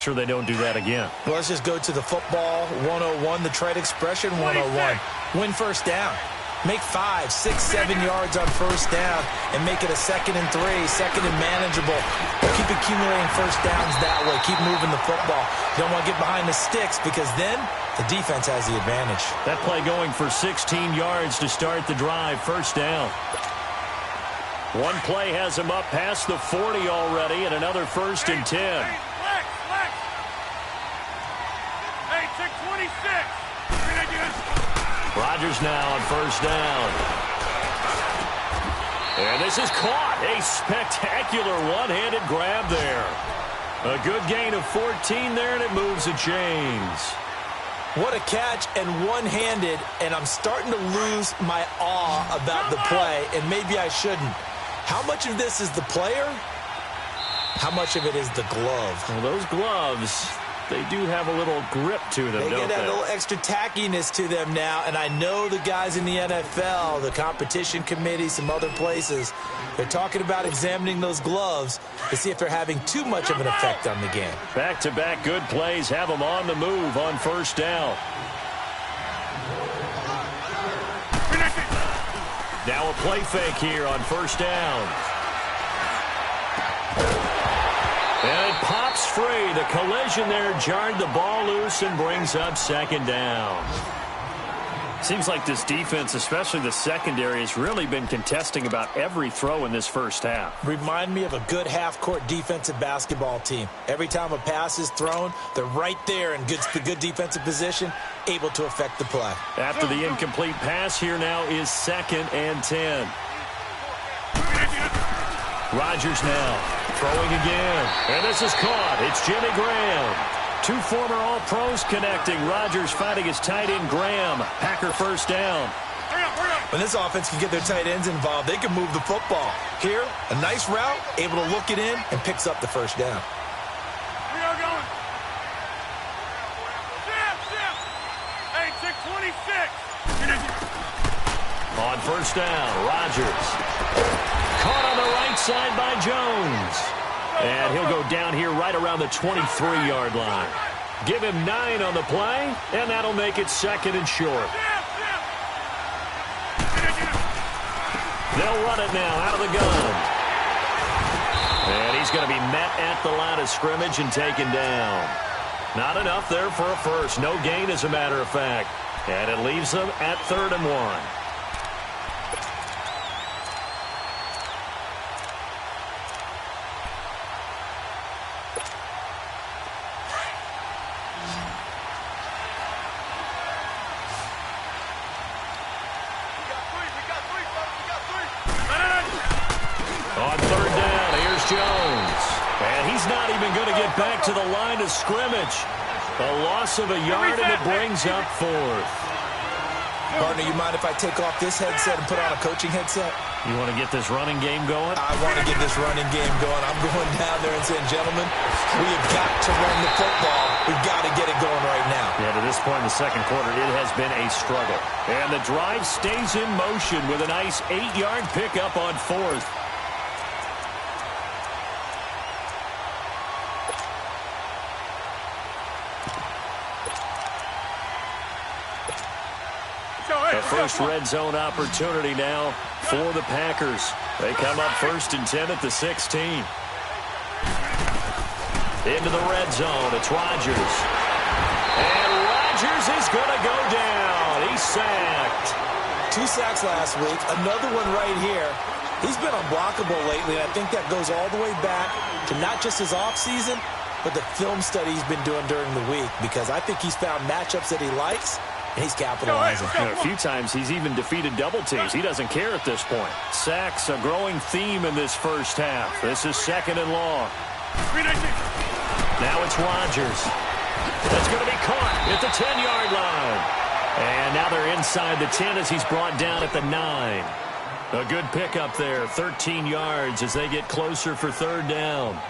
sure they don't do that again. Well, let's just go to the football 101, the trade expression 101. Win first down. Make 5, 6, 7 yards on first down and make it a 2nd and 3, 2nd and manageable. Keep accumulating first downs that way. Keep moving the football. You don't want to get behind the sticks because then the defense has the advantage. That play going for 16 yards to start the drive. First down. One play has him up past the 40 already and another 1st and 10. Hey, check 26. Rodgers now on first down. And this is caught. A spectacular one-handed grab there. A good gain of 14 there, and it moves the chains. What a catch and one-handed, and I'm starting to lose my awe about the play, and maybe I shouldn't. How much of this is the player? How much of it is the glove? Well, those gloves, they do have a little grip to them, don't they? They get a little extra tackiness to them now, and I know the guys in the NFL, the competition committee, some other places, they're talking about examining those gloves to see if they're having too much of an effect on the game. Back-to-back good plays have them on the move on first down. Now a play fake here on first down. And it pops free. The collision there jarred the ball loose and brings up 2nd down. Seems like this defense, especially the secondary, has really been contesting about every throw in this first half. Remind me of a good half-court defensive basketball team. Every time a pass is thrown, they're right there in good defensive position, able to affect the play. After the incomplete pass, here now is 2nd and 10. Rodgers now throwing again. And this is caught. It's Jimmy Graham. 2 former All-Pros connecting. Rodgers fighting his tight end, Graham. Packer first down. When this offense can get their tight ends involved, they can move the football. Here, a nice route, able to look it in, and picks up the first down. We are going. Hey, check 26. On first down, Rodgers. Caught on the right side by Jones. And he'll go down here right around the 23-yard line. Give him 9 on the play, and that'll make it 2nd and short. They'll run it now out of the gun. And he's going to be met at the line of scrimmage and taken down. Not enough there for a first. No gain, as a matter of fact. And it leaves them at 3rd and 1. Back to the line of scrimmage. A loss of a yard, and it brings up 4th. Partner, you mind if I take off this headset and put on a coaching headset? You want to get this running game going? I want to get this running game going. I'm going down there and saying, gentlemen, we have got to run the football. We've got to get it going right now. Yeah, to this point in the second quarter, it has been a struggle. And the drive stays in motion with a nice 8-yard pickup on 4th. The first red zone opportunity now for the Packers. They come up 1st and 10 at the 16. Into the red zone. It's Rodgers. And Rodgers is going to go down. He's sacked. 2 sacks last week. Another one right here. He's been unblockable lately, and I think that goes all the way back to not just his offseason, but the film study he's been doing during the week, because I think he's found matchups that he likes, and he's capitalizing. A few times he's even defeated double teams. He doesn't care at this point. Sacks, a growing theme in this first half. This is 2nd and long. Now it's Rodgers. That's going to be caught at the 10-yard line. And now they're inside the 10 as he's brought down at the 9. A good pickup there, 13 yards as they get closer for 3rd down.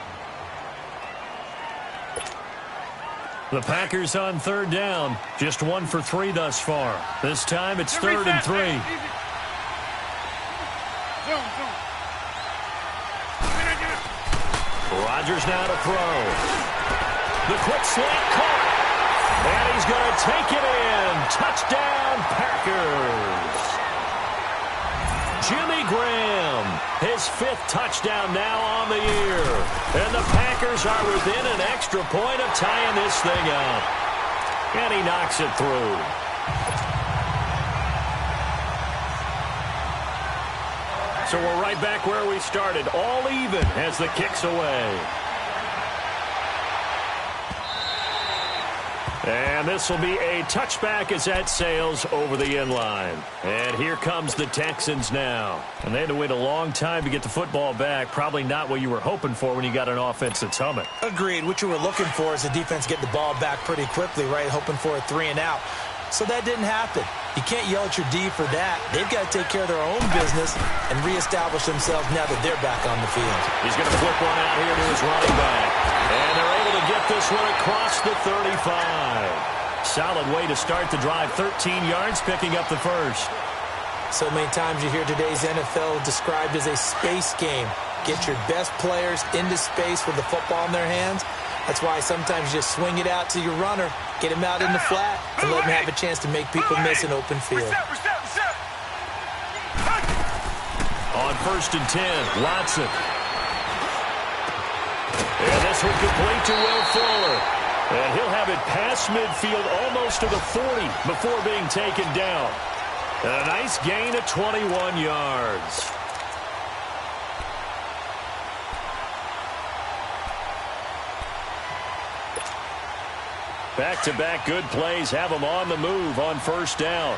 The Packers on 3rd down. Just 1 for 3 thus far. This time it's 3rd and 3. Rodgers now to throw. The quick slant caught. And he's going to take it in. Touchdown, Packers. Jimmy Graham, his 5th touchdown now on the year. And the Packers are within an extra point of tying this thing up. And he knocks it through. So we're right back where we started, all even as the kick's away. And this will be a touchback as that sails over the end line. And here comes the Texans now. And they had to wait a long time to get the football back. Probably not what you were hoping for when you got an offense that's humming. Agreed. What you were looking for is the defense get the ball back pretty quickly, right? Hoping for a 3 and out. So that didn't happen. You can't yell at your D for that. They've got to take care of their own business and reestablish themselves now that they're back on the field. He's going to flip one out here to his running back. And they're able to get this one across the 35. Solid way to start the drive. 13 yards, picking up the first. So many times you hear today's NFL described as a space game. Get your best players into space with the football in their hands. That's why sometimes you just swing it out to your runner, get him out in the flat, and let him have a chance to make people miss an open field. On 1st and 10, Watson. And this one complete to Will Fuller. And he'll have it past midfield almost to the 40 before being taken down. And a nice gain of 21 yards. Back-to-back good plays have them on the move on 1st down.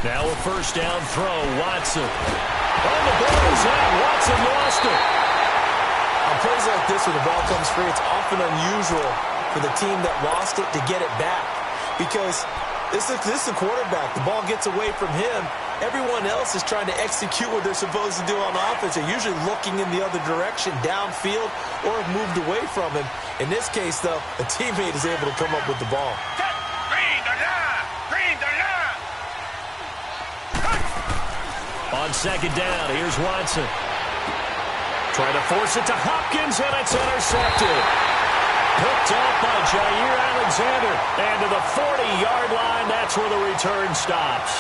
Now a 1st down throw, Watson. Oh, the ball is out. Watson lost it. On plays like this where the ball comes free, it's often unusual for the team that lost it to get it back. Because this is the quarterback. The ball gets away from him. Everyone else is trying to execute what they're supposed to do on offense. They're usually looking in the other direction, downfield, or have moved away from him. In this case, though, a teammate is able to come up with the ball. On 2nd down, here's Watson. Trying to force it to Hopkins, and it's intercepted. Picked off by Jair Alexander. And to the 40-yard line, that's where the return stops.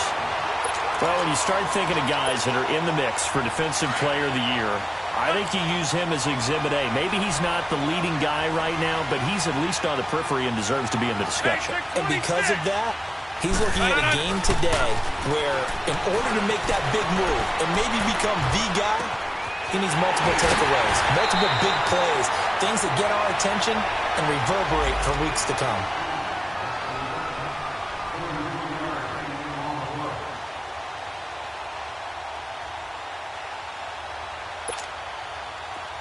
Well, when you start thinking of guys that are in the mix for Defensive Player of the Year, I think you use him as Exhibit A. Maybe he's not the leading guy right now, but he's at least on the periphery and deserves to be in the discussion. And because of that, he's looking at a game today where in order to make that big move and maybe become the guy, he needs multiple takeaways, multiple big plays, things that get our attention and reverberate for weeks to come.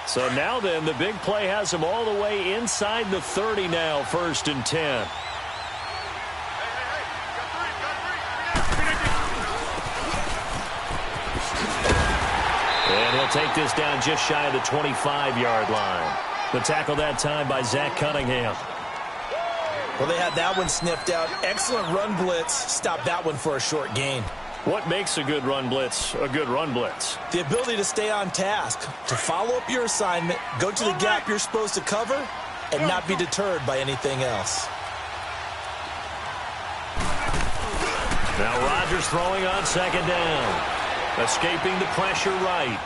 So now then, the big play has him all the way inside the 30 now, 1st and 10. And he'll take this down just shy of the 25-yard line. The tackle that time by Zach Cunningham. Well, they had that one sniffed out. Excellent run blitz. Stopped that one for a short gain. What makes a good run blitz a good run blitz? The ability to stay on task, to follow up your assignment, go to the gap you're supposed to cover, and not be deterred by anything else. Now Rodgers throwing on 2nd down. Escaping the pressure right.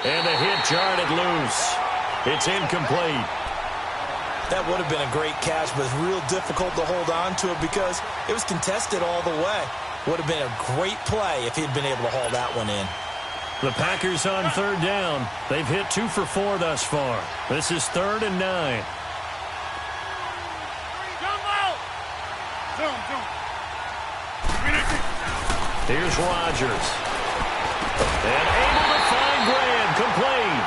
And the hit jarred it loose. It's incomplete. That would have been a great catch, but it's real difficult to hold on to it because it was contested all the way. Would have been a great play if he'd been able to haul that one in. The Packers on 3rd down. They've hit 2 for 4 thus far. This is 3rd and 9. Here's Rodgers. And able to find Graham, complete.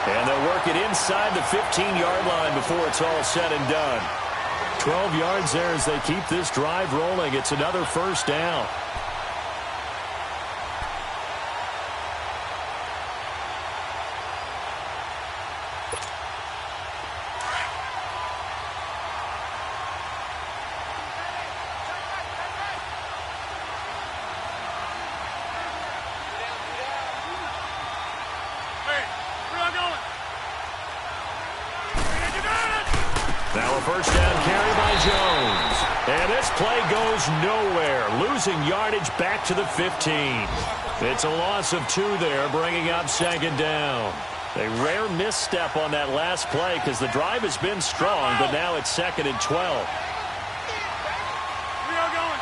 And they'll work it inside the 15-yard line before it's all said and done. 12 yards there as they keep this drive rolling. It's another 1st down. first down carry by Jones. And this play goes nowhere, losing yardage back to the 15. It's a loss of 2 there, bringing up second down. A rare misstep on that last play because the drive has been strong, but now it's second and 12. We are going.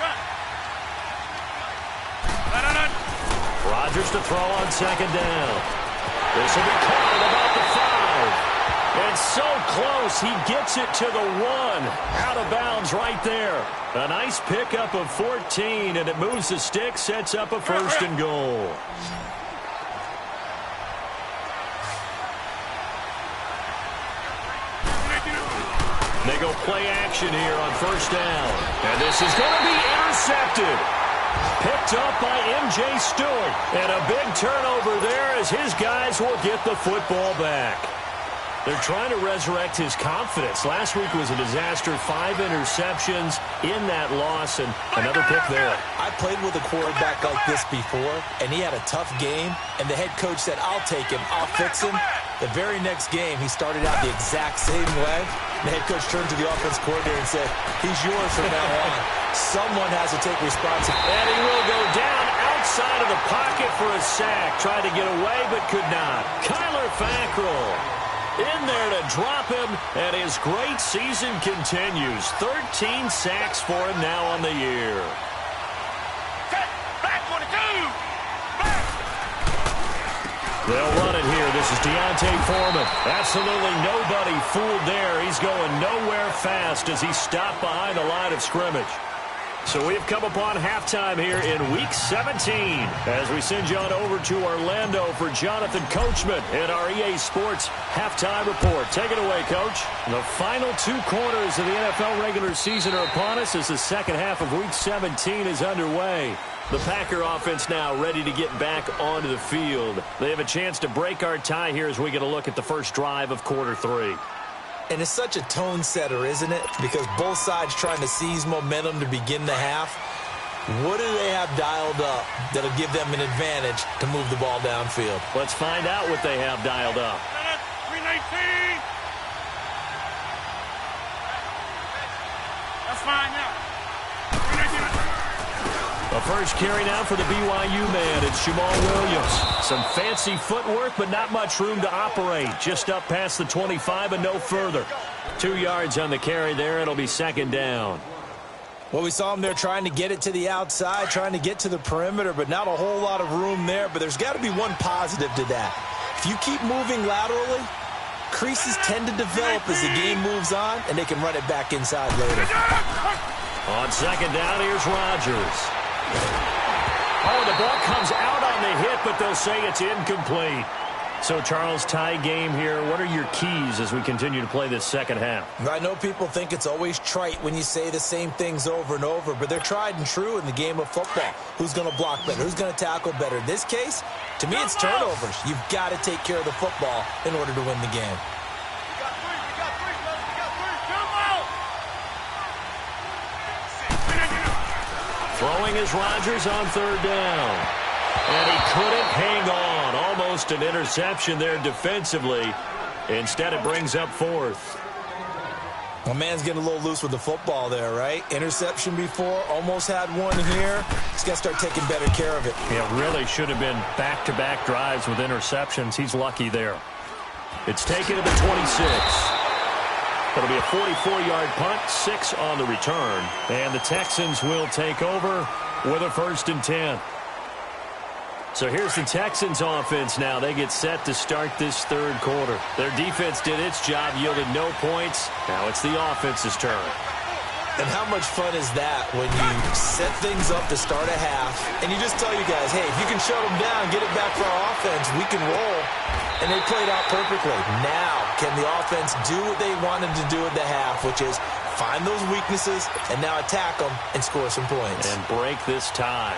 Run. Rodgers to throw on second down. This will be caught at about the 5. And so close, he gets it to the 1. Out of bounds right there. A nice pickup of 14, and it moves the stick, sets up a first and goal. They go play action here on first down. And this is going to be intercepted. Picked up by M.J. Stewart. And a big turnover there as his guys will get the football back. They're trying to resurrect his confidence. Last week was a disaster. 5 interceptions in that loss, and another pick there. I played with a quarterback like this before, and he had a tough game, and the head coach said, I'll take him, I'll fix him. The very next game, he started out the exact same way. The head coach turned to the offense coordinator and said, he's yours from now on. Someone has to take responsibility. And he will go down outside of the pocket for a sack. Tried to get away, but could not. Kyler Fackrell in there to drop him, and his great season continues. 13 sacks for him now on the year. Back 22. Back. They'll run it here. This is Deontay Foreman. Absolutely nobody fooled there. He's going nowhere fast as he's stopped behind the line of scrimmage. So we've come upon halftime here in Week 17 as we send you on over to Orlando for Jonathan Coachman in our EA Sports Halftime Report. Take it away, Coach. The final 2 quarters of the NFL regular season are upon us as the second half of Week 17 is underway. The Packer offense now ready to get back onto the field. They have a chance to break our tie here as we get a look at the first drive of quarter 3. And it's such a tone setter, isn't it? Because both sides trying to seize momentum to begin the half. What do they have dialed up that'll give them an advantage to move the ball downfield? Let's find out what they have dialed up. 319. That's fine now. 319. A first carry now for the BYU man. It's Jamal Williams. Some fancy footwork, but not much room to operate. Just up past the 25 and no further. 2 yards on the carry there. It'll be second down. Well, we saw him there trying to get it to the outside, trying to get to the perimeter, but not a whole lot of room there. But there's got to be one positive to that. If you keep moving laterally, creases tend to develop as the game moves on, and they can run it back inside later. On second down, here's Rodgers. Oh, the ball comes out on the hit, but they'll say it's incomplete. So, Charles, tie game here. What are your keys as we continue to play this second half? I know people think it's always trite when you say the same things over and over, but they're tried and true in the game of football. Who's going to block better? Who's going to tackle better? In this case, to me, it's turnovers. You've got to take care of the football in order to win the game. Throwing is Rodgers on third down. And he couldn't hang on. Almost an interception there defensively. Instead, it brings up fourth. Well, man's getting a little loose with the football there, right? Interception before, almost had one here. He's got to start taking better care of it. Yeah, really should have been back-to-back drives with interceptions. He's lucky there. It's taken to the 26. It'll be a 44-yard punt, 6 on the return. And the Texans will take over with a 1st and 10. So here's the Texans offense now. They get set to start this third quarter. Their defense did its job, yielded no points. Now it's the offense's turn. And how much fun is that when you set things up to start a half, and you just tell you guys, hey, if you can shut them down, get it back for our offense, we can roll. And they played out perfectly. Now, can the offense do what they wanted to do at the half, which is find those weaknesses and now attack them and score some points. And break this tie.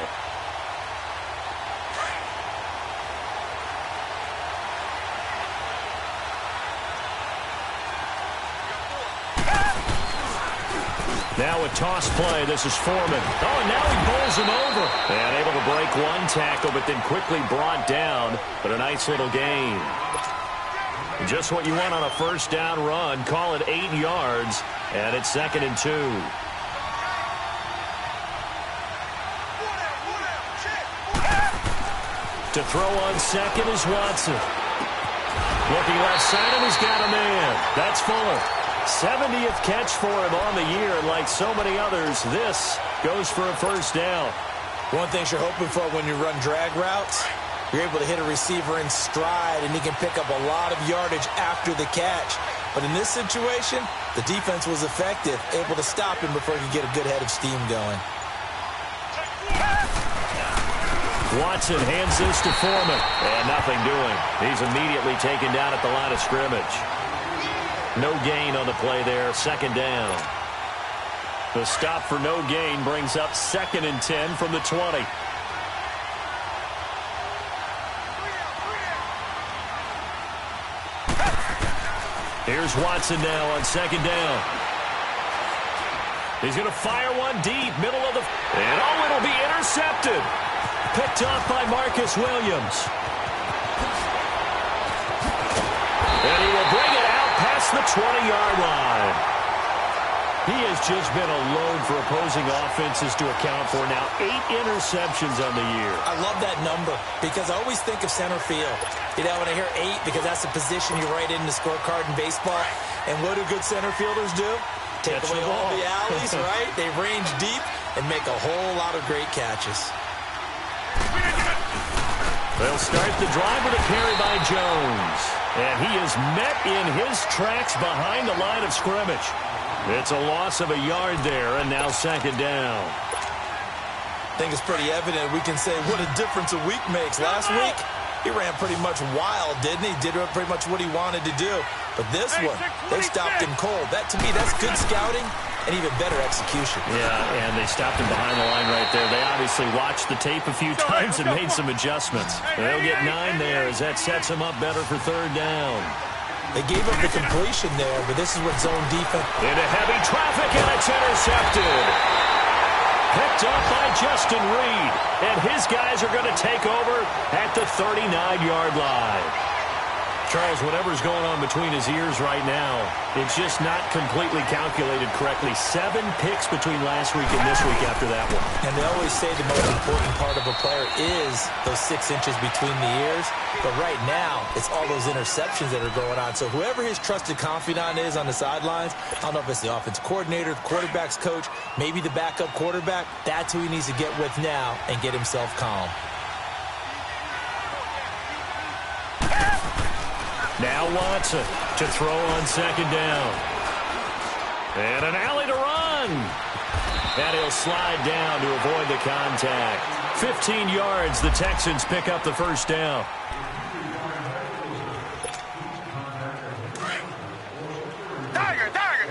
Now a toss play. This is Foreman. Oh, and now he bowls him over. And able to break one tackle, but then quickly brought down. But a nice little gain. Just what you want on a first down run. Call it 8 yards, and it's 2nd and 2. To throw on second is Watson. Looking left side, and he's got a man. That's Fuller. 70th catch for him on the year, and like so many others, this goes for a first down. One thing you're hoping for when you run drag routes, you're able to hit a receiver in stride, and he can pick up a lot of yardage after the catch. But in this situation, the defense was effective, able to stop him before he could get a good head of steam going. Watson hands this to Foreman, and nothing doing. He's immediately taken down at the line of scrimmage. No gain on the play there, 2nd down. The stop for no gain brings up 2nd and 10 from the 20. Here's Watson now on 2nd down. He's going to fire one deep, middle of the... And oh, it'll be intercepted. Picked off by Marcus Williams. And he will bring it out past the 20-yard line. He has just been a load for opposing offenses to account for now. 8 interceptions on the year. I love that number because I always think of center field. You know, when I hear 8, because that's the position you write in the scorecard in baseball. And what do good center fielders do? Take away all the alleys, right? They range deep and make a whole lot of great catches. They'll start the drive with a carry by Jones. And he is met in his tracks behind the line of scrimmage. It's a loss of a yard there, and now 2nd down. I think it's pretty evident. We can say what a difference a week makes. Last week, he ran pretty much wild, didn't he? Did pretty much what he wanted to do. But this one, they stopped him cold. That, to me, that's good scouting and even better execution. Yeah, and they stopped him behind the line right there. They obviously watched the tape a few times and made some adjustments. They'll get 9 there as that sets them up better for 3rd down. They gave up the completion there, but this is what zone defense... Into heavy traffic, and it's intercepted. Picked up by Justin Reed, and his guys are going to take over at the 39-yard line. Charles, whatever's going on between his ears right now, it's just not completely calculated correctly. 7 picks between last week and this week after that one. And they always say the most important part of a player is those 6 inches between the ears. But right now, it's all those interceptions that are going on. So whoever his trusted confidant is on the sidelines, I don't know if it's the offense coordinator, the quarterback's coach, maybe the backup quarterback, that's who he needs to get with now and get himself calm. Now Watson to throw on 2nd down. And an alley to run. And he'll slide down to avoid the contact. 15 yards, the Texans pick up the first down.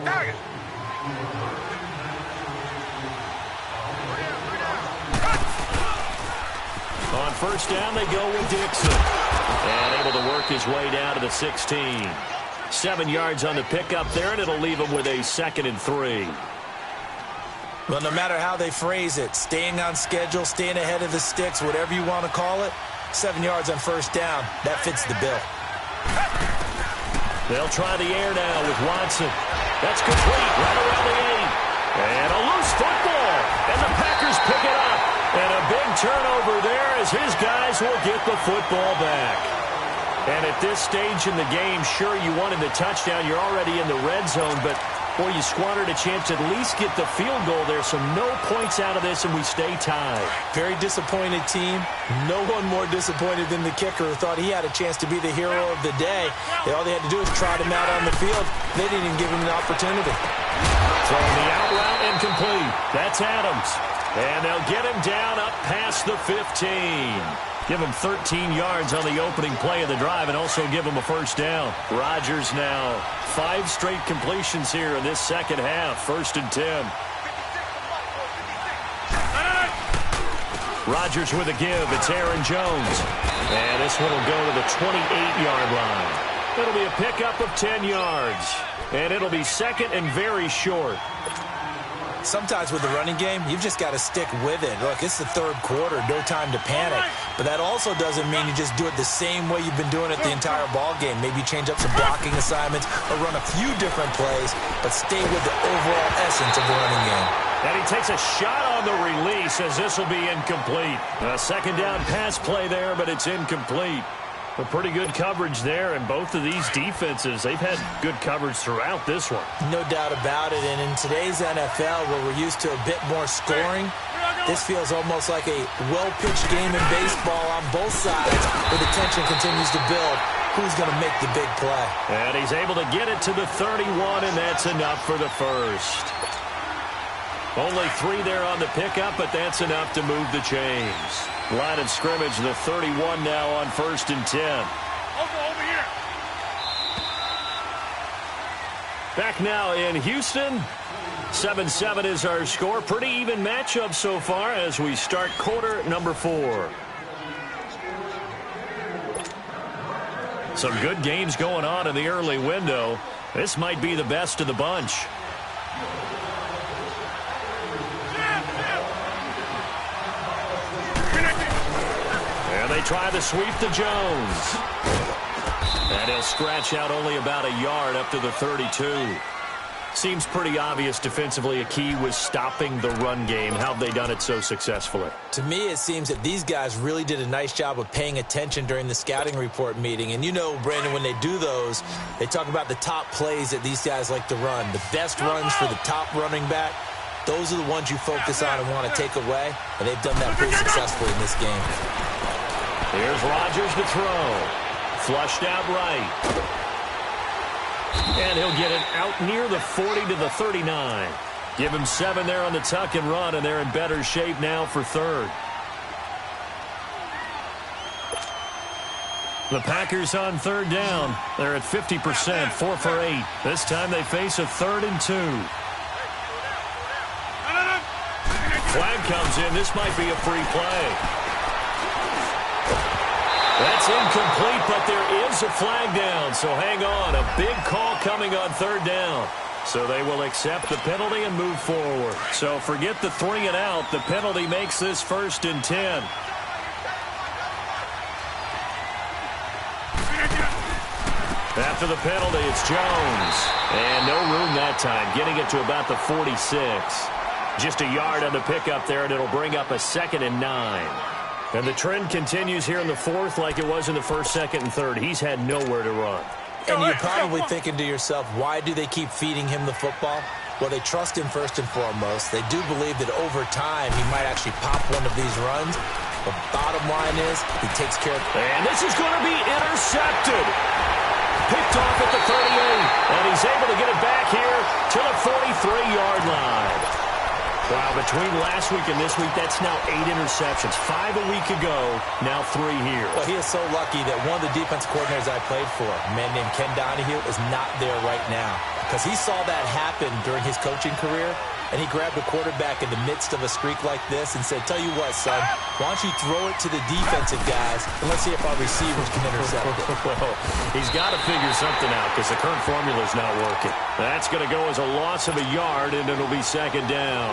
Target. On first down, they go with Dixon. And able to work his way down to the 16. 7 yards on the pickup there, and it'll leave him with a 2nd and 3. Well, no matter how they phrase it, staying on schedule, staying ahead of the sticks, whatever you want to call it, 7 yards on first down, that fits the bill. They'll try the air now with Watson. That's complete, right around the 8. And a loose football, and the Packers pick it up. And a big turnover there as his guys will get the football back. And at this stage in the game, sure, you wanted the touchdown. You're already in the red zone, but, boy, you squandered a chance to at least get the field goal there. So no points out of this, and we stay tied. Very disappointed team. No one more disappointed than the kicker who thought he had a chance to be the hero of the day. All they had to do was trot him out on the field. They didn't even give him an opportunity. Throwing the out route incomplete. That's Adams. And they'll get him down up past the 15. Give him 13 yards on the opening play of the drive and also give him a first down. Rodgers now 5 straight completions here in this second half. 1st and 10. Rodgers with a give. It's Aaron Jones. And this one will go to the 28-yard line. It'll be a pickup of 10 yards. And it'll be 2nd and very short. Sometimes with the running game, you've just got to stick with it. Look, it's the third quarter, no time to panic. But that also doesn't mean you just do it the same way you've been doing it the entire ball game. Maybe change up some blocking assignments or run a few different plays, but stay with the overall essence of the running game. And he takes a shot on the release as this will be incomplete. A second down pass play there, but it's incomplete. But pretty good coverage there, and both of these defenses, they've had good coverage throughout this one. No doubt about it, and in today's NFL, where we're used to a bit more scoring, this feels almost like a well-pitched game in baseball on both sides, where the tension continues to build. Who's going to make the big play? And he's able to get it to the 31, and that's enough for the first. Only 3 there on the pickup, but that's enough to move the chains. Line of scrimmage, the 31 now on 1st and 10. Over here. Back now in Houston. 7-7 is our score. Pretty even matchup so far as we start quarter number 4. Some good games going on in the early window. This might be the best of the bunch. And they try the sweep to Jones. And he'll scratch out only about a yard up to the 32. Seems pretty obvious defensively a key was stopping the run game. How have they done it so successfully? To me, it seems that these guys really did a nice job of paying attention during the scouting report meeting. And you know, Brandon, when they do those, they talk about the top plays that these guys like to run. The best runs for the top running back, those are the ones you focus on and want to take away. And they've done that pretty successfully in this game. Here's Rodgers to throw. Flushed out right. And he'll get it out near the 40 to the 39. Give him 7 there on the tuck and run, and they're in better shape now for 3rd. The Packers on 3rd down. They're at 50%, 4 for 8. This time they face a 3rd and 2. Flag comes in. This might be a free play. That's incomplete, but there is a flag down, so hang on. A big call coming on 3rd down. So they will accept the penalty and move forward. So forget the 3 and out. The penalty makes this 1st and 10. After the penalty, it's Jones. And no room that time, getting it to about the 46. Just a yard on the pickup there, and it'll bring up a 2nd and 9. And the trend continues here in the 4th like it was in the 1st, 2nd, and 3rd. He's had nowhere to run. And you're probably thinking to yourself, why do they keep feeding him the football? Well, they trust him first and foremost. They do believe that over time he might actually pop one of these runs. The bottom line is he takes care of it. And this is going to be intercepted. Picked off at the 38. And he's able to get it back here to the 43-yard line. Wow, between last week and this week, that's now 8 interceptions. 5 a week ago, now 3 here. Well, he is so lucky that one of the defense coordinators I played for, a man named Ken Donahue, is not there right now. Because he saw that happen during his coaching career, and he grabbed the quarterback in the midst of a streak like this and said, tell you what, son, why don't you throw it to the defensive guys, and let's see if our receivers can intercept it. Well, he's got to figure something out because the current formula is not working. That's going to go as a loss of a yard, and it'll be 2nd down.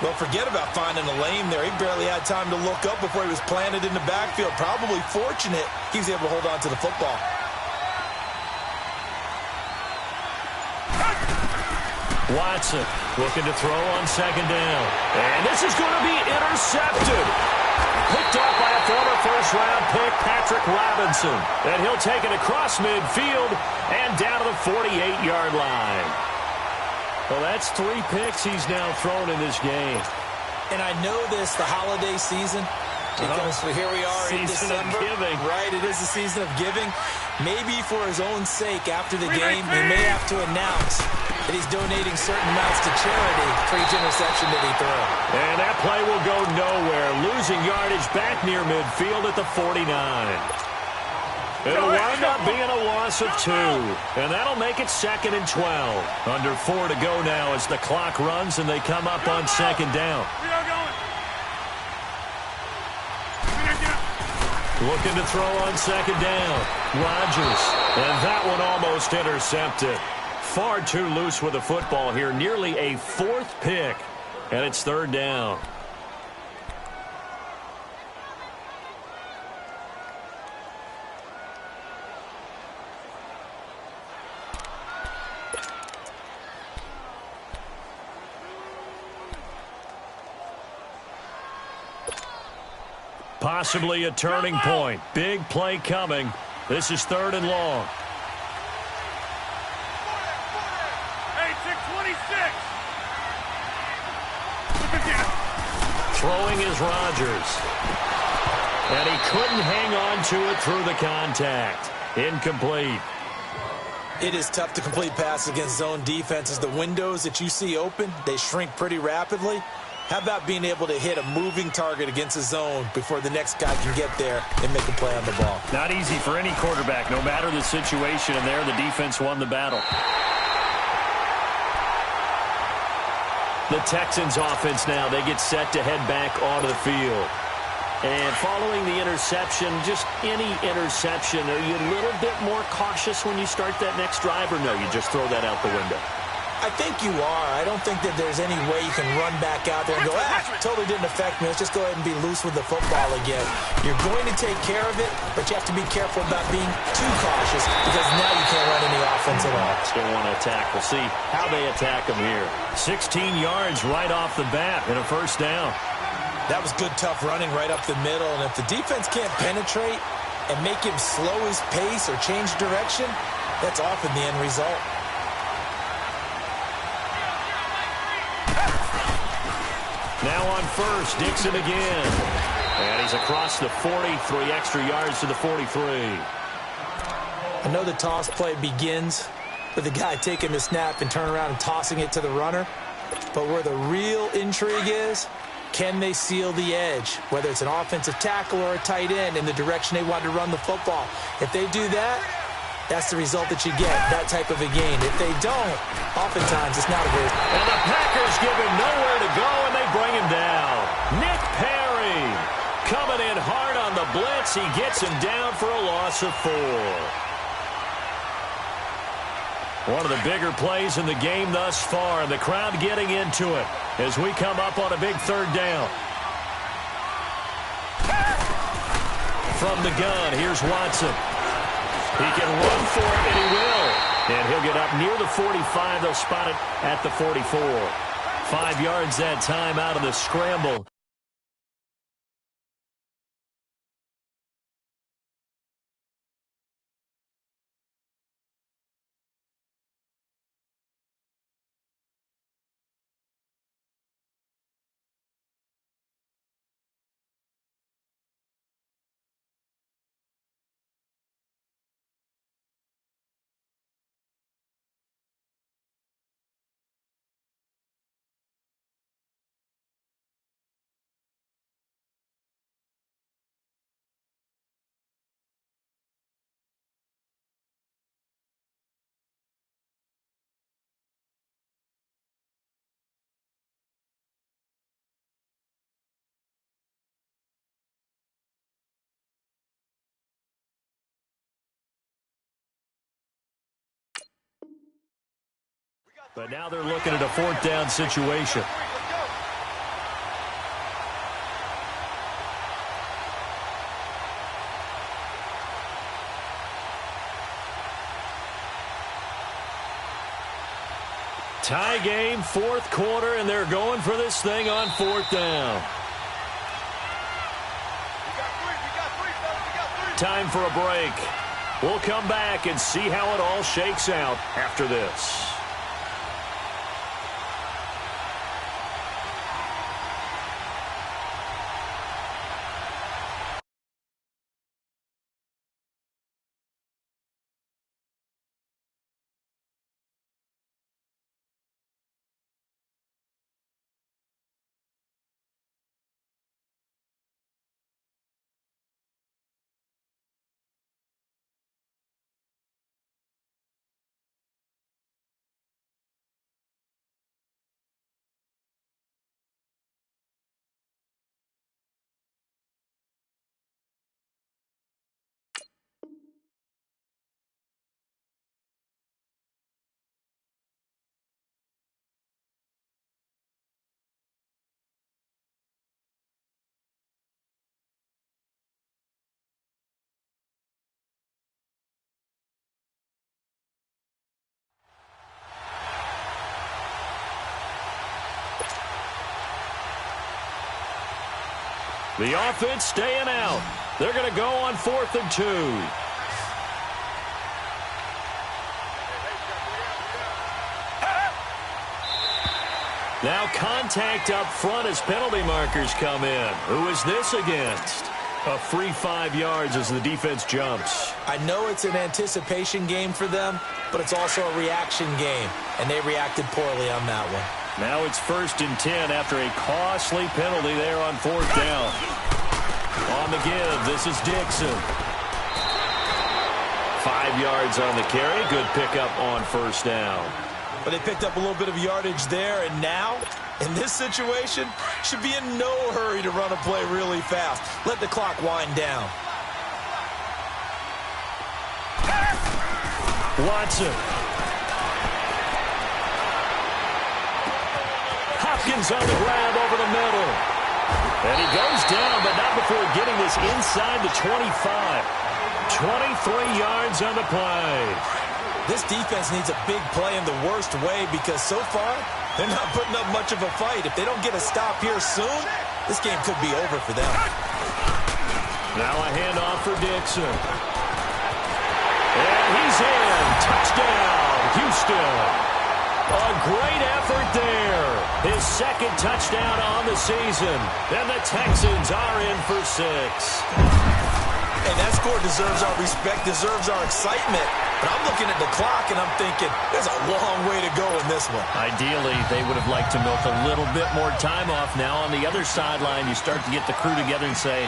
Well, forget about finding a lane there. He barely had time to look up before he was planted in the backfield. Probably fortunate he was able to hold on to the football. Watson looking to throw on 2nd down. And this is going to be intercepted. Picked off by a former first-round pick, Patrick Robinson. And he'll take it across midfield and down to the 48-yard line. Well, that's 3 picks he's now thrown in this game. And I know this, the holiday season, because here we are in December. Giving. Right, it is the season of giving. Maybe for his own sake, after the game, he may have to announce that he's donating certain amounts to charity for each interception that he throws. And that play will go nowhere. Losing yardage back near midfield at the 49. It'll wind up being a loss of 2. And that'll make it 2nd and 12. Under 4 to go now as the clock runs and they come up on 2nd down. Looking to throw on 2nd down. Rodgers. And that one almost intercepted. far too loose with the football here. Nearly a fourth pick. And it's third down. Possibly a turning point. Big play coming. This is third and long. 26. Throwing is Rodgers. And he couldn't hang on to it through the contact. Incomplete. It is tough to complete passes against zone defenses. The windows that you see open, they shrink pretty rapidly. How about being able to hit a moving target against a zone before the next guy can get there and make a play on the ball? Not easy for any quarterback, no matter the situation, and there the defense won the battle. The Texans offense now, they get set to head back onto the field. And following the interception, just any interception, are you a little bit more cautious when you start that next drive, or no, you just throw that out the window? I think you are. I don't think that there's any way you can run back out there and go, totally didn't affect me. Let's just go ahead and be loose with the football again. You're going to take care of it, but you have to be careful about being too cautious because now you can't run any offense at all. Still want to attack. We'll see how they attack them here. 16 yards right off the bat and a first down. That was good, tough running right up the middle, and if the defense can't penetrate and make him slow his pace or change direction, that's often the end result. Now on first, Dixon again. And he's across the 40, 3 extra yards to the 43. I know the toss play begins with the guy taking the snap and turn around and tossing it to the runner. But where the real intrigue is, can they seal the edge? Whether it's an offensive tackle or a tight end in the direction they want to run the football. If they do that, that's the result that you get, that type of a gain. If they don't, oftentimes it's not a very... And the Packers give him nowhere to go, and they bring him down. Nick Perry coming in hard on the blitz. He gets him down for a loss of 4. One of the bigger plays in the game thus far, and the crowd getting into it as we come up on a big third down. From the gun, here's Watson. He can run for it, and he will. And he'll get up near the 45. They'll spot it at the 44. 5 yards that time out of the scramble. But now they're looking at a fourth down situation. Tie game, fourth quarter, and they're going for this thing on fourth down. Time for a break. We'll come back and see how it all shakes out after this. The offense staying out. They're going to go on 4th and 2. Now contact up front as penalty markers come in. Who is this against? A free 5 yards as the defense jumps. I know it's an anticipation game for them, but it's also a reaction game, and they reacted poorly on that one. Now it's 1st and 10 after a costly penalty there on 4th down. On the give, this is Dixon. 5 yards on the carry. Good pickup on 1st down. But they picked up a little bit of yardage there, and now, in this situation, should be in no hurry to run a play really fast. Let the clock wind down. Watson. Hopkins on the grab over the middle. And he goes down, but not before getting this inside the 25. 23 yards on the play. This defense needs a big play in the worst way because so far, they're not putting up much of a fight. If they don't get a stop here soon, this game could be over for them. Now a handoff for Dixon. And he's in. Touchdown, Houston. A great effort there. His 2nd touchdown on the season. And the Texans are in for 6. And that score deserves our respect, deserves our excitement. But I'm looking at the clock, and I'm thinking, there's a long way to go in this one. Ideally, they would have liked to milk a little bit more time off. Now on the other sideline, you start to get the crew together and say,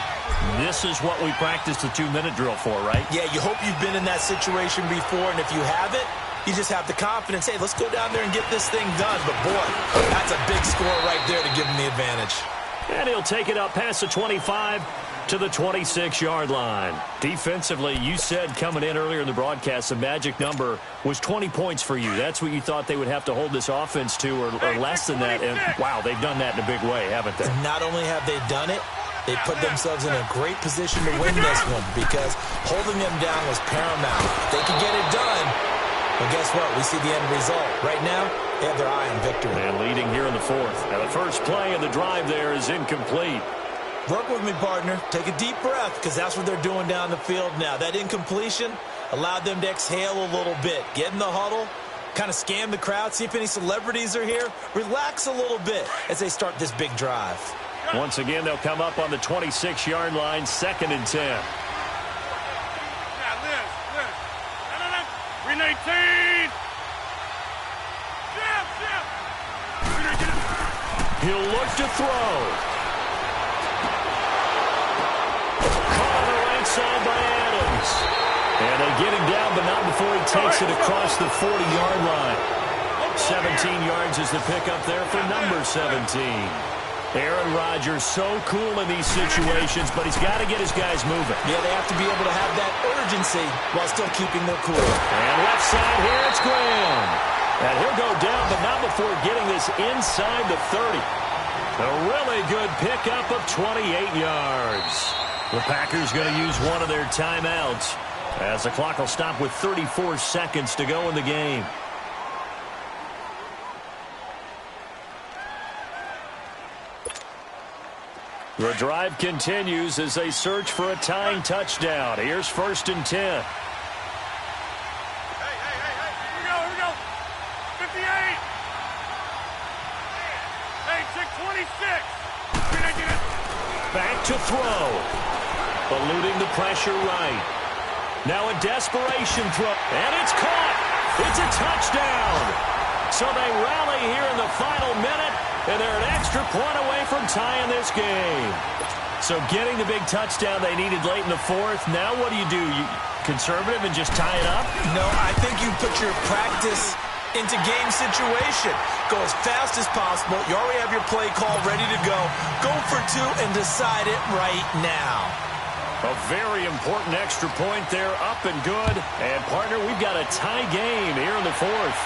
this is what we practiced the 2-minute drill for, right? Yeah, you hope you've been in that situation before, and if you haven't, you just have the confidence, hey, let's go down there and get this thing done. But, boy, that's a big score right there to give them the advantage. And he'll take it up past the 25 to the 26-yard line. Defensively, you said coming in earlier in the broadcast, the magic number was 20 points for you. That's what you thought they would have to hold this offense to or less than that. And, wow, they've done that in a big way, haven't they? Not only have they done it, they put themselves in a great position to win this one because holding them down was paramount. They could get it done, but guess what? We see the end result. Right now, they have their eye on victory. And leading here in the 4th. Now the first play of the drive there is incomplete. Work with me, partner. Take a deep breath because that's what they're doing down the field now. That incompletion allowed them to exhale a little bit. Get in the huddle, kind of scan the crowd, see if any celebrities are here. Relax a little bit as they start this big drive. Once again, they'll come up on the 26-yard line, 2nd and 10. Yeah, Liz. 319. Jim. He'll look to throw. Side by Adams. And they get him down, but not before he takes it across the 40-yard line. 17 yards is the pickup there for number 17. Aaron Rodgers so cool in these situations, but he's got to get his guys moving. Yeah, they have to be able to have that urgency while still keeping their cool. And left side here, it's Graham. And he'll go down, but not before getting this inside the 30. A really good pickup of 28 yards. The Packers going to use one of their timeouts as the clock will stop with 34 seconds to go in the game. The drive continues as they search for a tying touchdown. Here's 1st and 10. Hey. Here we go. 58. Hey, 626. Back to throw. Eluding the pressure right. Now a desperation throw. And it's caught. It's a touchdown. So they rally here in the final minute, and they're an extra point away from tying this game. So getting the big touchdown they needed late in the 4th. Now what do? You conservative and just tie it up? No, I think you put your practice into game situation. Go as fast as possible. You already have your play call ready to go. Go for 2 and decide it right now. A very important extra point there, up and good. And, partner, we've got a tie game here in the 4th.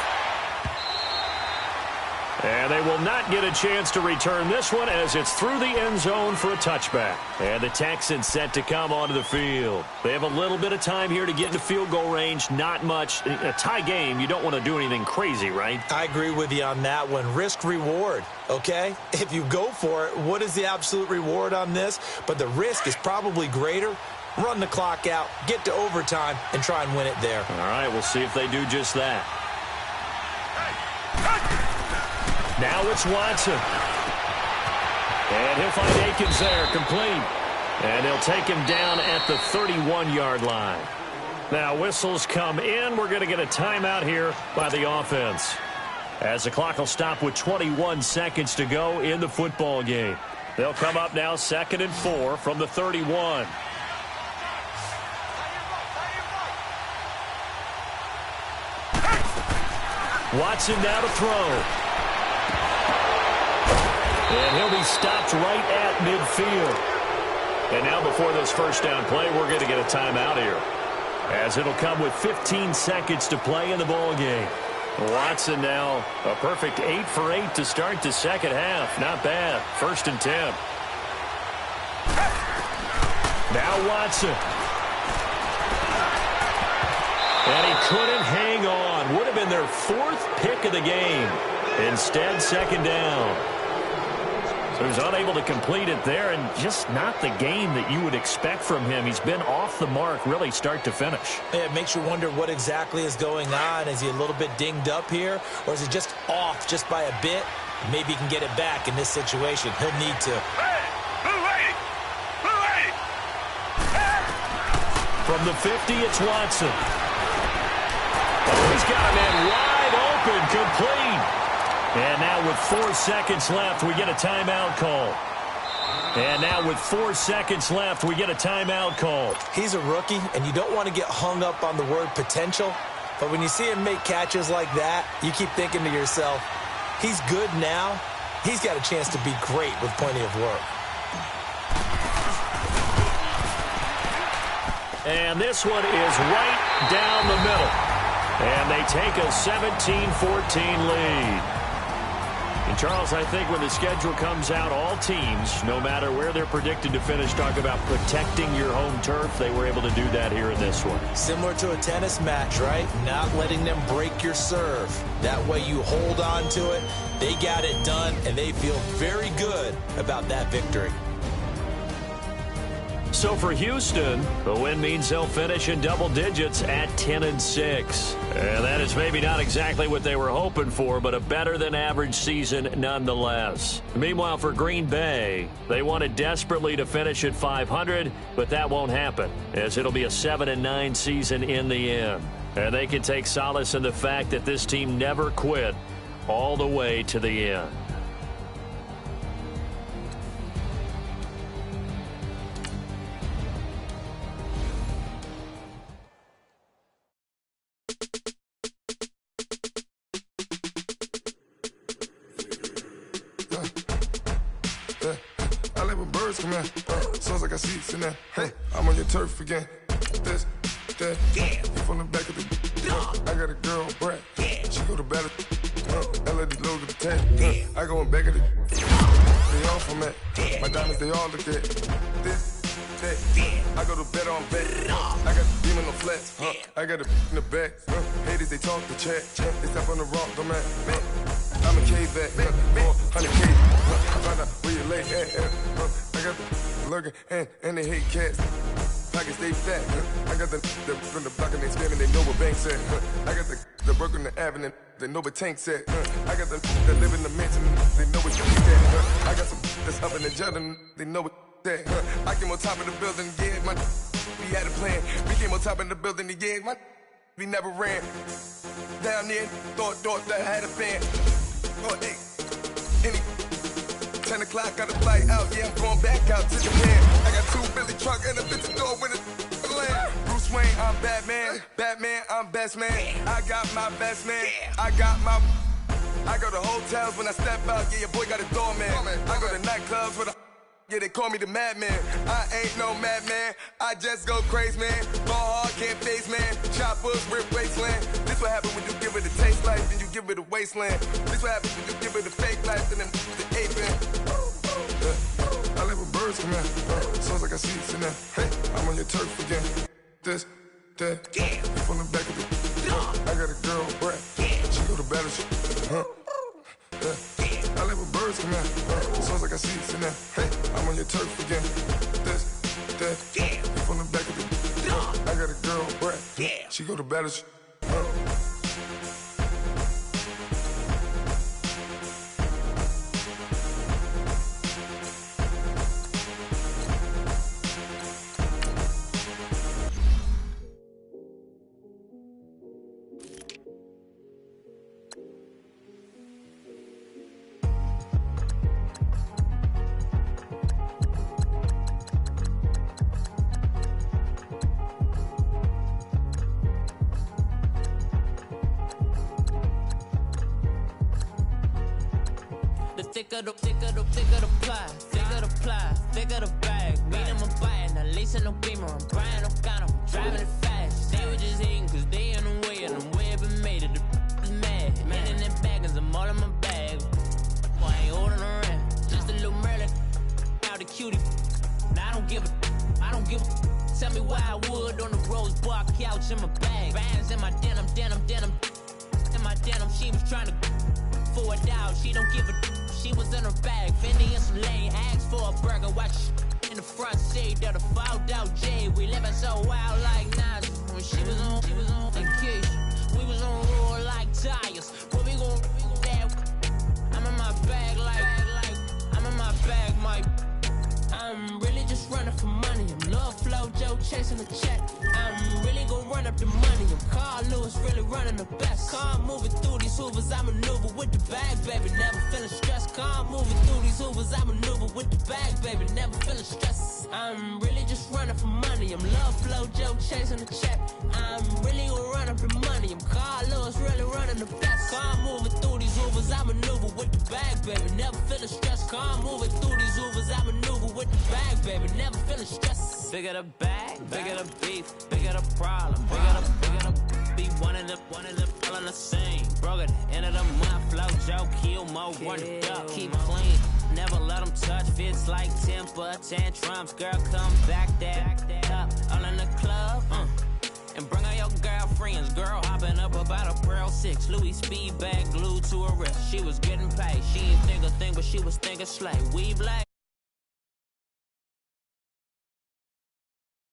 And they will not get a chance to return this one as it's through the end zone for a touchback. And the Texans set to come onto the field. They have a little bit of time here to get into field goal range. Not much. A tie game, you don't want to do anything crazy, right? I agree with you on that one. Risk-reward, okay? If you go for it, what is the absolute reward on this? But the risk is probably greater. Run the clock out, get to overtime, and try and win it there. All right, we'll see if they do just that. Now it's Watson. And he'll find Akins there, complete. And they'll take him down at the 31-yard line. Now whistles come in. We're going to get a timeout here by the offense, as the clock will stop with 21 seconds to go in the football game. They'll come up now 2nd and 4 from the 31. Watson now to throw. And he'll be stopped right at midfield. And now before this first down play, we're going to get a timeout here, as it'll come with 15 seconds to play in the ball game. Watson now a perfect 8 for 8 to start the second half. Not bad. 1st and 10. Now Watson. And he couldn't hang on. Would have been their 4th pick of the game. Instead, 2nd down. So he's unable to complete it there, and just not the game that you would expect from him. He's been off the mark, really, start to finish. Yeah, it makes you wonder what exactly is going on. Is he a little bit dinged up here, or is it just off just by a bit? Maybe he can get it back in this situation. He'll need to. Hey! Blue lady! Blue lady! Hey! From the 50, it's Watson. Oh, he's got a man wide open, complete. And now with 4 seconds left, we get a timeout call. And now with 4 seconds left, we get a timeout call. He's a rookie, and you don't want to get hung up on the word potential. But when you see him make catches like that, you keep thinking to yourself, he's good now. He's got a chance to be great with plenty of work. And this one is right down the middle. And they take a 17-14 lead. And Charles, I think when the schedule comes out, all teams, no matter where they're predicted to finish, talk about protecting your home turf. They were able to do that here in this one. Similar to a tennis match, right? Not letting them break your serve. That way you hold on to it. They got it done, and they feel very good about that victory. So for Houston, the win means they'll finish in double digits at 10-6. And that is maybe not exactly what they were hoping for, but a better-than-average season nonetheless. Meanwhile, for Green Bay, they wanted desperately to finish at 500, but that won't happen, as it'll be a 7-9 season in the end. And they can take solace in the fact that this team never quit all the way to the end. Come here, sounds like I see it in there. Hey, I'm on your turf again. This, that, you from the back of the. I got a girl, Brad. She go to battle. LAD low to the tank. I go in back of the. They all from that. My diamonds, they all look at. This, that. I go to bed on bed. I got the demon on flats. I got a in the back. Haters, they talk to chat. They step on the rock, don't man. I'm a K-back. 400K. Find out where you lay at. I got the lurking and they hate cats. Pockets stay fat. I got the from the block and they scamming, they know what banks at. I got the work on the avenue, they know what tanks at. I got the live in the mansion, they know what you at. I got some that's up in the jungle, they know what that. I came on top of the building, yeah, my we had a plan. We came on top of the building, yeah, my we never ran. Down there, thought that I had a fan. Oh, hey, any 10 o'clock, got a flight out, yeah, I'm going back out to Japan. I got 2 Billy truck and a bitch door with a land. Bruce Wayne, I'm Batman. Batman, I'm best man. I got my best man. I go to hotels when I step out, yeah, your boy got a doorman. I go to nightclubs with a Yeah, they call me the madman. I ain't no madman. I just go crazy, man. Ball hard, can't face, man. Choppers, rip wasteland. This what happens when you give it a taste life, then you give it a wasteland. This what happens when you give it a fake life, and then the ape in. I live with birds from here. Sounds like I see it in there. Hey, I'm on your turf again. This, that. Yeah. From the back of the. I got a girl, Brad. Yeah. She go to battle. I live with birds from here. Sounds like I see it in there. Hey, I'm on your turf again. This, that. Yeah. From the back of the. I got a girl, Brad. Yeah. She go to battle. Thicker the ply, thicker the bag. Meet them a buying, at least in no beamer. I'm Brian O'Connor, driving it fast. They were just hating cause they in the way, and I'm way up and made it. The is mad. Hitting them baggins, I'm all in my bag. Boy, I ain't holding around. Just a little Merlin, out the cutie. Now I don't give a. Tell me why I would on the rose bar couch in my bag. Bands in my denim. In my denim, she was trying to for a doubt. She don't give a. She was in her bag, Fendi in some lane, asked for a burger, watch in the front seat of the fouled out J. We living so wild like Nas. When she was on vacation, we was on roll like tires. What we gon' I'm in my bag like I'm in my bag, Mike. I'm really just running for money. I'm Love Flow Joe chasing the check. I'm really gon' run up the money. I'm Carl Lewis, really running the best. Car moving through these hoovers, I maneuver with the bag, baby. Never feeling stressed. Car moving through these hoovers, I maneuver with the bag, baby. Never feeling stressed. I'm really just running for money. I'm Love Flow Joe chasing the check. I'm really gon' run up the money. I'm Carl Lewis, really running the best. Car moving through these hoovers, I maneuver with the bag, baby. Never feeling stressed. Car moving through these hoovers, I maneuver with the bag, baby. Never feeling stressed. Bigger the bag, bigger the beef, bigger the problem, bigger the be one of them all in the same. Broke at the end of the month, flow Joe, kill mo, run it up, keep clean. Never let them touch, fits like temper tantrums. Girl, come back that up, all in the club, and bring out your girlfriends. Girl hopping up about a Pearl 6, Louis speed bag glued to her wrist. She was getting paid, she ain't think a thing, but she was thinking slay. We black.